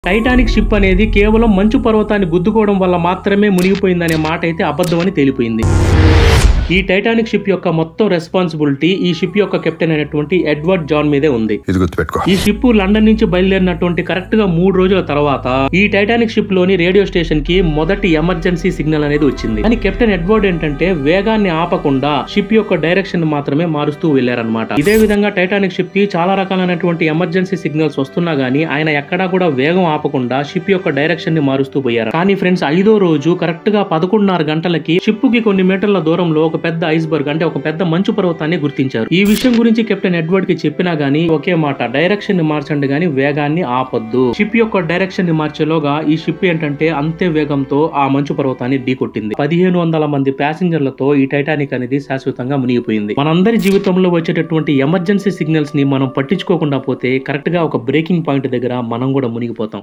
Titanic ship అనేది కేవలం మంచు పర్వతాన్ని గుద్దుకోవడం వల్ల మాత్రమే మునిగిపోయిందనే మాట అయితే అబద్ధమని తేలిపోయింది. ఈ టైటానిక్ షిప్ యొక్క మొత్తం రెస్పాన్సిబిలిటీ ఈ షిప్ యొక్క కెప్టెన్ అయినటువంటి ఎడ్వర్డ్ జాన్ మీదే ఉంది. ఈ షిప్ లండన్ నుంచి బయలుదేరినటువంటి కరెక్ట్ గా 3 రోజుల తర్వాత ఈ టైటానిక్ షిప్ లోని రేడియో స్టేషన్ కి మొదటి ఎమర్జెన్సీ సిగ్నల్ అనేది వచ్చింది. కానీ కెప్టెన్ ఎడ్వర్డ్ ఏంటంటే వేగాన్ని ఆపకుండా షిప్ యొక్క డైరెక్షన్ మాత్రమే మారుస్తూ వెళ్లారనమాట. ఇదే విధంగా టైటానిక్ షిప్ కి చాలా రకాలైనటువంటి ఎమర్జెన్సీ సిగ్నల్స్ వస్తున్నా గానీ ఆయన ఎక్కడా కూడా వేగం ఆపకుండా షిప్ యొక్క డైరెక్షన్ ని మారుస్తూ పోయారు. కానీ ఫ్రెండ్స్ 5వ రోజు కరెక్ట్ గా 11:30 గంటలకి షిప్ కి కొన్ని మీటర్ల దూరంలో ఒక పెద్ద ఐస్బర్గ్ అంటే ఒక పెద్ద మంచు పర్వతాన్ని గుర్తించారు. ఈ విషయం గురించి కెప్టెన్ ఎడ్వర్డ్ కి చెప్పినా గానీ ఒకే మాట, డైరెక్షన్ ని మార్చండి గానీ వేగాన్ని ఆపొద్దు. షిప్ యొక్క డైరెక్షన్ ని మార్చేలోగా ఈ షిప్ ఏంటంటే అంతే వేగంతో ఆ మంచు పర్వతాన్ని ఢీకొట్టింది. 1500 మంది ప్యాసింజర్లతో ఈ టైటానిక్ అనేది శాశ్వతంగా మునిగిపోయింది. మనందరి జీవితంలో వచ్చేటటువంటి ఎమర్జెన్సీ సిగ్నల్స్ ని మనం పట్టించుకోకుండా పోతే కరెక్ట్ గా ఒక బ్రేకింగ్ పాయింట్ దగ్గర మనం కూడా మునిగిపోతాం.